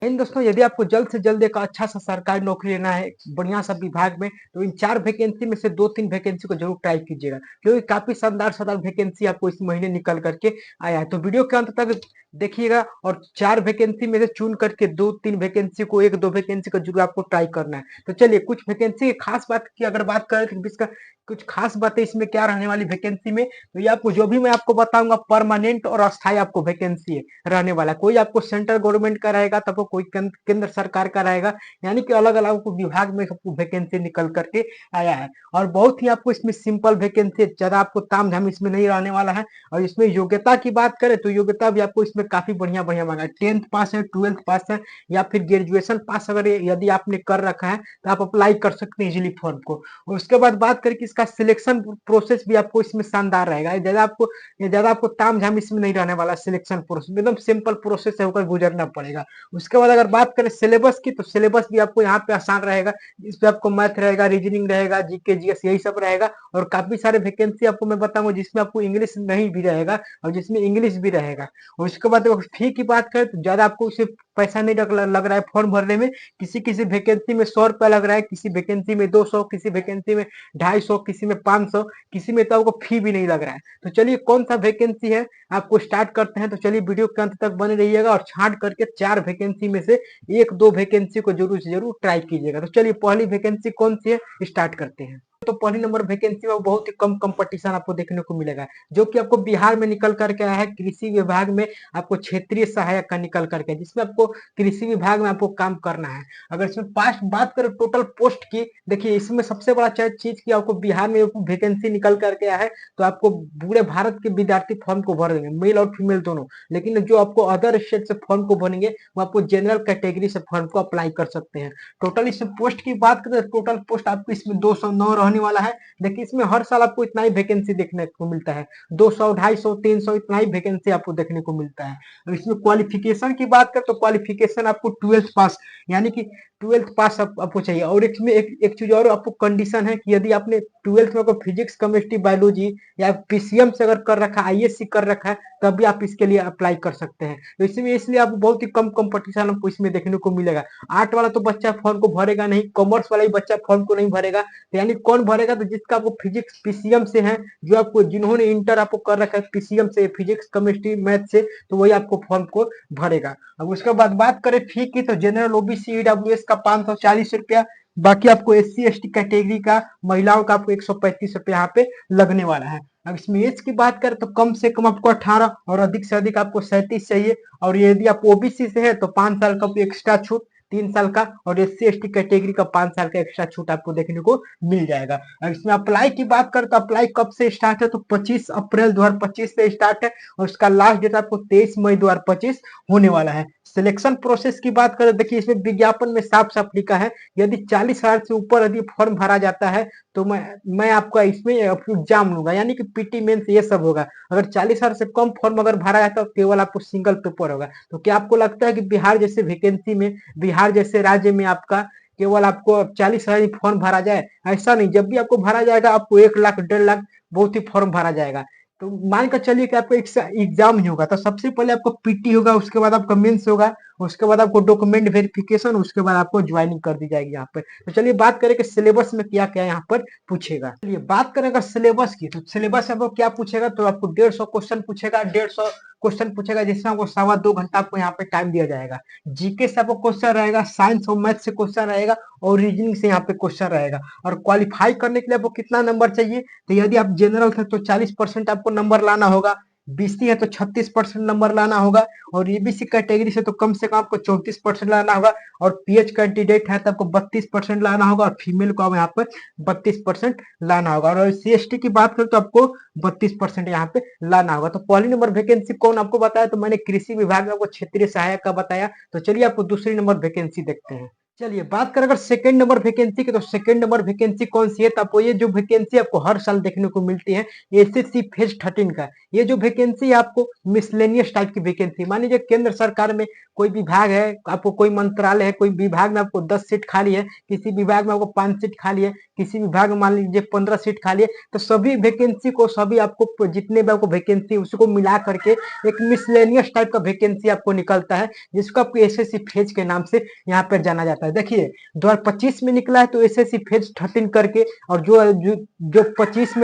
इन दोस्तों, यदि आपको जल्द से जल्द एक अच्छा सा सरकारी नौकरी लेना है बढ़िया सा विभाग में, तो इन 4 वैकेंसी में से 2-3 वैकेंसी को जरूर ट्राई कीजिएगा, क्योंकि काफ़ी शानदार-शानदार वैकेंसी आपको इस महीने निकल कर के आया है। तो वीडियो के अंत तक देखिएगा और 4 वैकेंसी में से चुन करके 2-3 वैकेंसी को 1-2 वैकेंसी को जरूर आपको ट्राई करना है। तो चलिए कुछ वैकेंसी की खास बात की अगर बात करें तो इसका कुछ खास बातें इसमें क्या रहने वाली वैकेंसी में, तो ये आपको जो भी मैं आपको बताऊँगा परमानेंट और अस्थायी आपको वैकेंसी है। रहने वाला है। कोई आपको सेंट्रल गवर्नमेंट का रहेगा तो आपको कोई केंद्र सरकार का रहेगा, यानी कि अलग अलग आपको विभाग में आपको वैकेंसी निकल करके आया है। और बहुत ही आपको इसमें सिंपल वैकेंसी, ज्यादा आपको ताम झाम इसमें नहीं रहने वाला है। और इसमें योग्यता की बात करें तो योग्यता भी आपको इसमें काफी बढ़िया बढ़िया मांगा है। 10th पास है, 12th पास है, या फिर ग्रेजुएशन पास अगर यदि आपने कर रखा है तो आप अप्लाई कर सकते हैं इजिली फॉर्म को। और उसके बाद बात करें कि इसका सिलेक्शन प्रोसेस भी आपको इसमें शानदार रहेगा। ज्यादा आपको ताम झाम इसमें नहीं रहने वाला। सिलेक्शन प्रोसेस एकदम सिंपल प्रोसेस से होकर गुजरना पड़ेगा। उसके बाद अगर बात करें सिलेबस की, तो सिलेबस भी आपको यहाँ पे आसान रहेगा। इसपे आपको मैथ रहेगा, रीजनिंग रहेगा, जीके जीएस यही सब रहेगा। और काफी सारे वैकेंसी आपको मैं बताऊंगा जिसमें आपको इंग्लिश नहीं भी रहेगा और जिसमें इंग्लिश भी रहेगा। और उसके बाद फी की बात करें तो ज्यादा आपको उसे पैसा नहीं लग रहा है फॉर्म भरने में। किसी किसी वैकेंसी में 100 रुपया लग रहा है, किसी वैकेंसी में 200, किसी वैकेंसी में 250, किसी में 500, किसी में तो आपको फी भी नहीं लग रहा है। तो चलिए कौन सा वैकेंसी है आपको स्टार्ट करते हैं। तो चलिए वीडियो के अंत तक बने रहिएगा और छांट करके 4 वैकेंसी में से 1-2 वैकेंसी को जरूर से जरूर ट्राई कीजिएगा। तो चलिए पहली वैकेंसी कौन सी है स्टार्ट करते हैं। तो पहली नंबर वैकेंसी में बहुत ही कम कंपटीशन आपको देखने को मिलेगा, जो कि आपको बिहार में निकल करके आया है। कृषि विभाग में आपको क्षेत्रीय सहायक का निकल करके, जिसमें आपको कृषि विभाग में आपको काम करना है। अगर इसमें पास्ट बात करें टोटल पोस्ट की, देखिए इसमें सबसे बड़ा चीज की आपको बिहार में वैकेंसी निकल करके आया है। तो आपको पूरे भारत के विद्यार्थी फॉर्म को भर देंगे, मेल और फीमेल दोनों। लेकिन जो आपको अदर स्टेट से फॉर्म को भरेंगे वो आपको जनरल कैटेगरी से फॉर्म को अप्लाई कर सकते हैं। टोटल इसमें पोस्ट की बात करें, टोटल पोस्ट आपको इसमें 209 रहने वाला है। देखिए इसमें हर साल आपको इतना ही वैकेंसी देखने को मिलता है। 200, 250, 300 इतना ही वैकेंसी आपको देखने को मिलता है। और इसमें क्वालिफिकेशन की बात करें तो क्वालिफिकेशन आपको 12th पास, यानी कि 12th पास आपको चाहिए। और इसमें एक चीज और आपको कंडीशन है कि यदि आपने 12th में फिजिक्स, केमिस्ट्री, बायोलॉजी या पीसीएम से अगर कर रखा है, आईएससी कर रखा है, तब भी आप इसके लिए अप्लाई कर सकते हैं। तो इसमें इसलिए आपको बहुत ही कम कंपटीशन आपको इसमें देखने को मिलेगा। आर्ट वाला तो बच्चा फॉर्म को भरेगा नहीं, कॉमर्स वाला ही बच्चा फॉर्म को नहीं भरेगा। तो यानी कौन भरेगा, तो जिसका आपको फिजिक्स पीसीएम से है, जो आपको जिन्होंने इंटर आपको कर रखा है पीसीएम से, फिजिक्स, केमिस्ट्री, मैथ से, तो वही आपको फॉर्म को भरेगा। अब उसके बाद बात करें फी की, तो जनरल ओबीसी ईडब्ल्यूएस का 540 रुपया, बाकी आपको एससी एसटी कैटेगरी का, महिलाओं का आपको 135 रुपया यहाँ पे लगने वाला है। अब इसमें एज की बात करें तो कम से कम आपको 18 और अधिक से अधिक आपको 37 चाहिए। और यदि आप ओबीसी से है तो 5 साल का एक्स्ट्रा छूट, 3 साल का, और एससी एसटी कैटेगरी का 5 साल का एक्स्ट्रा छूट आपको देखने को मिल जाएगा। अब इसमें अप्लाई की बात करें तो अप्लाई कब से स्टार्ट है, तो 25 अप्रैल 2025 से स्टार्ट है और उसका लास्ट डेट आपको 23 मई 2025 होने वाला है। सिलेक्शन प्रोसेस की बात करें, देखिए इसमें विज्ञापन में साफ साफ लिखा है यदि 40,000 से ऊपर यदि फॉर्म भरा जाता है तो मैं आपका इसमें एग्जाम लूंगा, यानी कि पीटी मेंस ये सब होगा। अगर 40,000 से कम फॉर्म अगर भरा जाता है तो केवल आपको सिंगल पेपर होगा। तो क्या आपको लगता है कि बिहार जैसे वैकेंसी में, बिहार जैसे राज्य में आपका केवल आपको 40,000 फॉर्म भरा जाए? ऐसा नहीं, जब भी आपको भरा जाएगा आपको 1 लाख 1.5 लाख बहुत ही फॉर्म भरा जाएगा। तो मान कर चलिए कि आपको एग्जाम नहीं होगा तो सबसे पहले आपको पीटी होगा, उसके बाद आपका मेंस होगा, उसके बाद आपको डॉक्यूमेंट वेरिफिकेशन, उसके बाद आपको ज्वाइनिंग कर दी जाएगी यहाँ पे। तो चलिए बात करें कि सिलेबस में क्या क्या यहाँ पर पूछेगा। चलिए बात करें अगर सिलेबस की, तो सिलेबस आपको क्या पूछेगा, तो आपको 150 क्वेश्चन पूछेगा, 150 क्वेश्चन पूछेगा, जिसमें आपको 2.25 घंटा आपको यहाँ पे टाइम दिया जाएगा। जीके से आपको क्वेश्चन रहेगा, साइंस और मैथ से क्वेश्चन रहेगा, और रीजनिंग से यहाँ पे क्वेश्चन रहेगा। और क्वालिफाई करने के लिए आपको कितना नंबर चाहिए, तो यदि आप जनरल थे तो 40% आपको नंबर लाना होगा, बीसी है तो 36% नंबर लाना होगा, और ईबीसी कैटेगरी से तो कम से कम आपको 34% लाना होगा, और पीएच कैंडिडेट है तो आपको 32% लाना होगा, और फीमेल को यहाँ पर 32% लाना होगा। और सीएसटी की बात करें तो आपको 32% यहाँ पे लाना होगा। तो पहली नंबर वैकेंसी कौन आपको बताया, तो मैंने कृषि विभाग में आपको क्षेत्रीय सहायक का बताया। तो चलिए आपको दूसरी नंबर वैकेंसी देखते हैं। चलिए बात करें अगर सेकंड नंबर वैकेंसी की, तो सेकंड नंबर वैकेंसी कौन सी है, तो आपको ये जो वैकेंसी आपको हर साल देखने को मिलती है एसएससी फेज 13 का। ये जो वैकेंसी है आपको मिसलेनियस टाइप की वैकेंसी, मान लीजिए केंद्र सरकार में कोई विभाग है, आपको कोई मंत्रालय है, कोई विभाग में आपको 10 सीट खाली है, किसी विभाग में आपको 5 सीट खाली है, किसी विभाग में मान लीजिए 15 सीट खाली है, तो सभी वैकेंसी को, सभी आपको जितने भी आपको वैकेंसी उसको मिला करके एक मिसलेनियस टाइप का वैकेंसी आपको निकलता है, जिसको आपको एसएससी फेज के नाम से यहाँ पर जाना जाता है। देखिए 2025 में निकला है तो एसएससी फेज 13 करके, और जो 25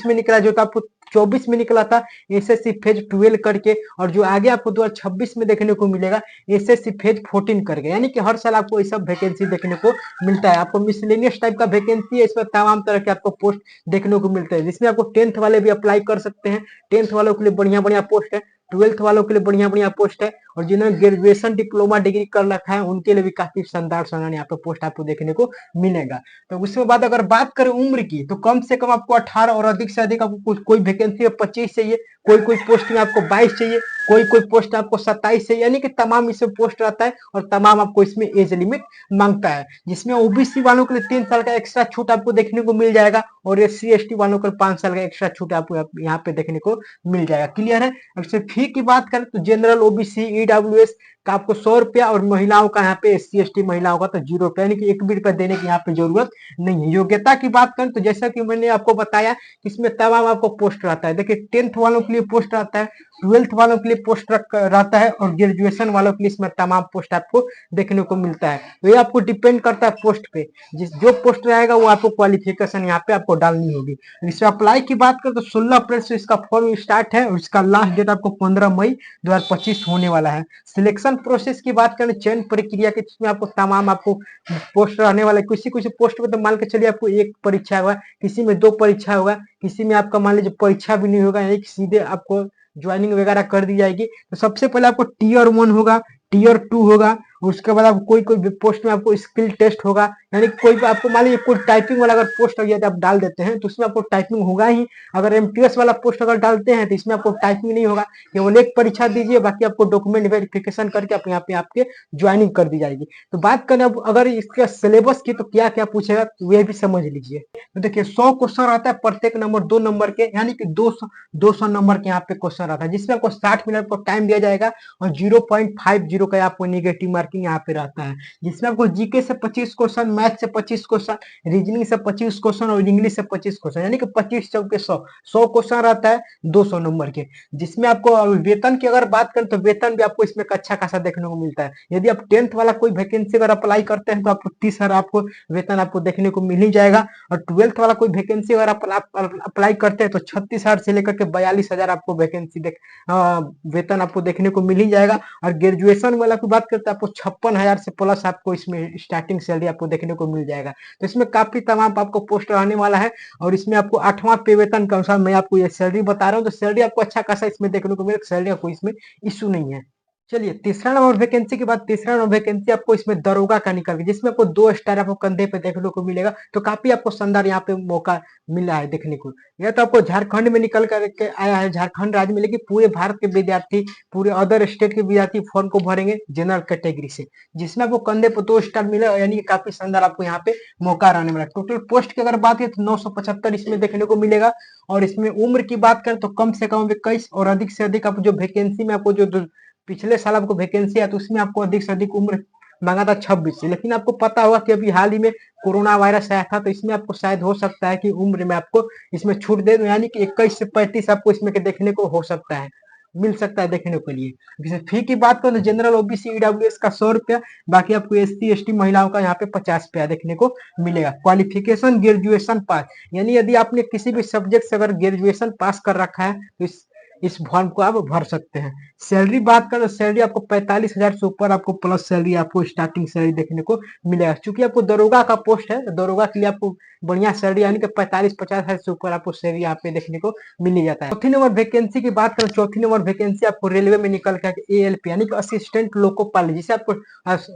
में निकला, जो आपको 24 में निकला था एसएससी फेज 12 करके, और जो आगे आपको 2026 में देखने को मिलेगा एसएससी फेज 14 करके। यानी कि हर साल आपको ये सब वैकेंसी देखने को मिलता है। आपको मिसलेनियस टाइप का वैकेंसी है, इसमें तमाम तरह के आपको पोस्ट देखने को मिलते हैं, जिसमें आपको 10th वाले भी अप्लाई कर सकते हैं। 10th वालों के लिए बढ़िया बढ़िया पोस्ट है, 12th वालों के लिए बढ़िया बढ़िया पोस्ट है, और जिन्होंने ग्रेजुएशन डिप्लोमा डिग्री कर रखा है उनके लिए भी काफी शानदार शानदार यहाँ पे पोस्ट आपको देखने को मिलेगा। तो उसके बाद अगर बात करें उम्र की, तो कम से कम आपको 18 और अधिक से अधिक आपको कोई वैकेंसी में 25 चाहिए, कोई पोस्ट में आपको 22 चाहिए, कोई पोस्ट आपको 27 चाहिए, यानी कि तमाम इसमें पोस्ट रहता है और तमाम आपको इसमें एज लिमिट मांगता है, जिसमें ओबीसी वालों के लिए 3 साल का एक्स्ट्रा छूट आपको देखने को मिल जाएगा, और एससी एसटी वालों को 5 साल का एक्स्ट्रा छूट आपको यहाँ पे देखने को मिल जाएगा। क्लियर है। अगर फी की बात करें तो जनरल ओबीसी ईडब्ल्यूएस का आपको 100 रुपया, और महिलाओं का यहाँ पे एससी एसटी महिलाओं का तो 0 रुपया, यानी कि 1 भी रुपया देने की यहाँ पे जरूरत नहीं है। योग्यता की बात करें तो जैसा कि मैंने आपको बताया कि इसमें तमाम आपको पोस्ट रहता है। देखिए 10th वालों के लिए पोस्ट रहता है, 12th वालों के लिए पोस्ट रहता है, और ग्रेजुएशन वालों के लिए इसमें तमाम पोस्ट आपको देखने को मिलता है। तो ये आपको डिपेंड करता है पोस्ट पे, जो पोस्ट रहेगा वो आपको क्वालिफिकेशन यहाँ पे आपको डालनी होगी। इसमें अप्लाई की बात करें तो 16 अप्रैल से इसका फॉर्म स्टार्ट है, और इसका लास्ट डेट आपको 15 मई 2025 होने वाला है। सिलेक्शन प्रोसेस की बात करें, चयन प्रक्रिया के, जिसमें आपको तमाम आपको पोस्ट रहने वाले, किसी पोस्ट में तो मान के चलिए आपको एक परीक्षा होगा, किसी में 2 परीक्षा होगा, किसी में आपका मान लीजिए परीक्षा भी नहीं होगा, यानी कि सीधे आपको ज्वाइनिंग वगैरह कर दी जाएगी। तो सबसे पहले आपको टीयर 1 होगा, टीयर 2 होगा, उसके बाद आपको कोई पोस्ट में आपको स्किल टेस्ट होगा, यानी कोई आपको मान लीजिए कोई टाइपिंग वाला अगर पोस्ट अगर आप डाल देते हैं तो उसमें आपको टाइपिंग होगा ही। अगर एमटीएस वाला पोस्ट अगर डालते हैं तो इसमें आपको टाइपिंग नहीं होगा, केवल एक परीक्षा दीजिए, बाकी आपको डॉक्यूमेंट वेरिफिकेशन करके अपने यहाँ पे आपके ज्वाइनिंग कर दी जाएगी। तो बात करें अब अगर इसके सिलेबस की, तो क्या क्या पूछेगा तो ये भी समझ लीजिए। तो देखिए 100 क्वेश्चन आता है, प्रत्येक नंबर 2 नंबर के, यानी कि 200 नंबर के यहाँ पे क्वेश्चन आता है, जिसमें आपको 60 मिनट को टाइम दिया जाएगा, और 0.50 का आपको निगेटिव मार्किंग यहाँ पे रहता है, जिसमें आपको जीके से 25 क्वेश्चन, मैथ से 25 क्वेश्चन, रीजनिंग से 25 क्वेश्चन, और इंग्लिश से 25 क्वेश्चन, यानी कि 25 चौके 100 क्वेश्चन रहता है 200 नंबर के। जिसमें आपको वेतन की अगर बात करें तो वेतन भी आपको इसमें अच्छा खासा देखने को मिलता है। यदि आप 10th वाला कोई वैकेंसी अगर अप्लाई करते हैं तो आपको 30,000 आपको वेतन आपको देखने को मिल ही जाएगा, और 12th वाला कोई वैकेंसी अगर आप अप्लाई करते हैं तो 36,000 से लेकर के 42,000 आपको वैकेंसी वेतन आपको देखने को मिल ही जाएगा। और ग्रेजुएशन वाला की बात करते हैं आपको 56,000 से प्लस आपको इसमें स्टार्टिंग सैलरी आपको देखने को मिल जाएगा। तो इसमें काफी तमाम आपको पोस्ट रहने वाला है, और इसमें आपको 8वां पे वेतन के अनुसार मैं आपको ये सैलरी बता रहा हूँ, तो सैलरी आपको अच्छा खासा इसमें देखने को मिलेगा, सैलरी का कोई इसमें इशू नहीं है। चलिए तीसरा नंबर वैकेंसी के बाद, तीसरा नंबर वैकेंसी आपको इसमें दरोगा का निकल गया, जिसमें आपको 2 स्टार आपको कंधे पे देखने को मिलेगा। तो काफी आपको शानदार यहाँ पे मौका मिला है देखने को। यह तो आपको झारखंड में निकल करके आया है, झारखंड राज्य में, लेकिन पूरे भारत के विद्यार्थी, पूरे अदर स्टेट के विद्यार्थी फॉर्म को भरेंगे जनरल कैटेगरी से, जिसमें आपको कंधे पे 2 स्टार मिला, यानी कि काफी शानदार आपको यहाँ पे मौका रहने वाला है। टोटल पोस्ट की अगर बात है तो 975 इसमें देखने को मिलेगा, और इसमें उम्र की बात करें तो कम से कम 21, और अधिक से अधिक आप जो वैकेंसी में आपको जो पिछले साल आपको वैकेंसी है तो उसमें आपको अधिक से अधिक उम्र मांगा था 26 से, लेकिन आपको पता होगा कि अभी हाल ही में कोरोना वायरस आया था, तो इसमें आपको शायद हो सकता है कि उम्र में आपको इसमें छूट दे दो, यानी कि 21 से 35 आपको इसमें के देखने को हो सकता है, मिल सकता है देखने के लिए। जैसे फी की बात करें तो जनरल ओबीसी ईडब्ल्यूएस का 100 रुपया, बाकी आपको एससी एसटी महिलाओं का यहाँ पे 50 रुपया देखने को मिलेगा। क्वालिफिकेशन ग्रेजुएशन पास, यानी यदि आपने किसी भी सब्जेक्ट से अगर ग्रेजुएशन पास कर रखा है तो इस फॉर्म को आप भर सकते हैं। सैलरी बात करें तो सैलरी आपको 45,000 से ऊपर आपको प्लस सैलरी आपको स्टार्टिंग सैलरी देखने को मिलेगा। चूंकि आपको दरोगा का पोस्ट है, दरोगा के लिए आपको बढ़िया सैलरी, यानी कि 45-50,000 से ऊपर आपको सैलरी यहाँ पे देखने को मिल जाता है। चौथी नंबर वैकेंसी की बात करें, चौथी नंबर वैकेंसी आपको रेलवे में निकल के एएलपी, यानी कि असिस्टेंट लोको पायलट, जिसे आपको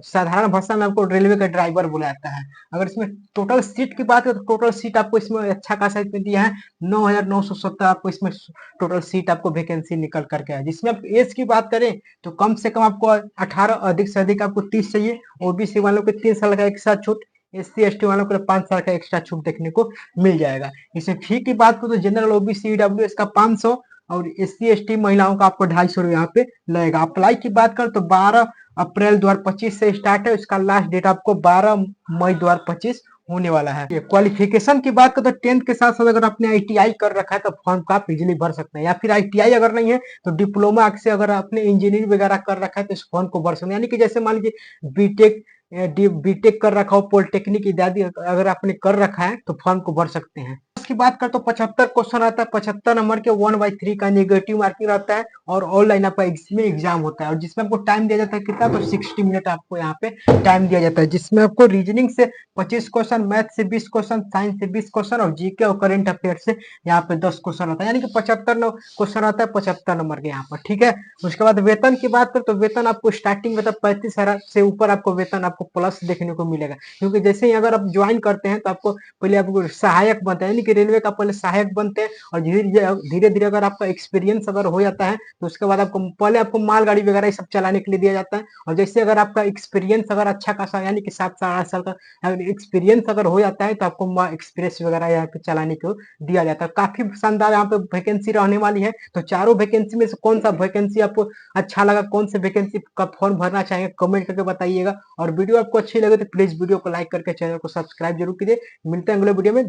साधारण भाषा में आपको रेलवे का ड्राइवर बोला जाता है। अगर इसमें टोटल सीट की बात करें तो टोटल सीट आपको इसमें अच्छा खासा इसमें दिया है, 9,970 आपको इसमें टोटल सीट आपको आपको वैकेंसी निकल करके आए। जिसमें आप एज की बात करें तो कम से कम आपको 18, अधिक से अधिक आपको 30 चाहिए। ओबीसी वालों को 3 साल का एक्स्ट्रा छूट, एससी एसटी वालों को 5 साल का एक्स्ट्रा छूट देखने को मिल जाएगा। इसे फी की बात करें तो जनरल ओबीसी ईडब्ल्यूएस का 500 और एससी एसटी महिलाओं का आपको 250 यहाँ पे लगेगा। अप्लाई की बात करें तो 12 अप्रैल 2025 से स्टार्ट है, इसका लास्ट डेट आपको 12 मई 2025 होने वाला है। क्वालिफिकेशन की बात करें तो 10th के साथ साथ अगर आपने आईटीआई कर रखा है तो फॉर्म का आप इजिली भर सकते हैं, या फिर आईटीआई अगर नहीं है तो डिप्लोमा से अगर आपने इंजीनियरिंग वगैरह कर रखा है तो इस फॉर्म को भर सकते हैं। यानी कि जैसे मान लीजिए बीटेक कर रखा हो, पॉलिटेक्निक इत्यादि अगर आपने कर रखा है तो फॉर्म को भर सकते हैं। इसकी बात करें तो 75 क्वेश्चन आता है, 75 नंबर के 1/3 का नेगेटिव मार्किंग रहता है और ऑनलाइन आपका इसमें एग्जाम होता है और जिसमें आपको टाइम दिया जाता है कितना, तो 60 मिनट आपको यहाँ पे टाइम दिया जाता है। जिसमें आपको रीजनिंग से 25 क्वेश्चन, मैथ से 20 क्वेश्चन, साइंस से 20 क्वेश्चन और जीके और करंट अफेयर से यहाँ पे 10 क्वेश्चन आता है। यानी कि 75 क्वेश्चन आता है 75 नंबर के यहाँ पर, ठीक है। उसके बाद वेतन की बात करें तो वेतन आपको स्टार्टिंग में 35,000 से ऊपर आपको वेतन आपको प्लस देखने को मिलेगा, क्योंकि जैसे ही अगर आप ज्वाइन करते हैं तो आपको पहले आपको सहायक बनते हैं, यानी कि रेलवे का पहले सहायक बनते हैं और धीरे धीरे अगर आपका एक्सपीरियंस अगर हो जाता है तो उसके बाद आपको पहले आपको मालगाड़ी वगैरह ये सब चलाने के लिए दिया जाता है। और जैसे अगर आपका एक्सपीरियंस अगर अच्छा खासा, यानी कि 7 साल 8 साल का एक्सपीरियंस अगर हो जाता है तो आपको एक्सप्रेस वगैरह यहाँ पे चलाने को दिया जाता है। काफी शानदार यहाँ पे वैकेंसी रहने वाली है। तो चारों वैकेंसी में से कौन सा वैकेंसी आपको अच्छा लगा, कौन से वैकेंसी का फॉर्म भरना चाहेंगे, कमेंट करके बताइएगा। और वीडियो आपको अच्छी लगे तो प्लीज वीडियो को लाइक करके चैनल को सब्सक्राइब जरूर कीजिए। मिलते हैं अगले वीडियो में।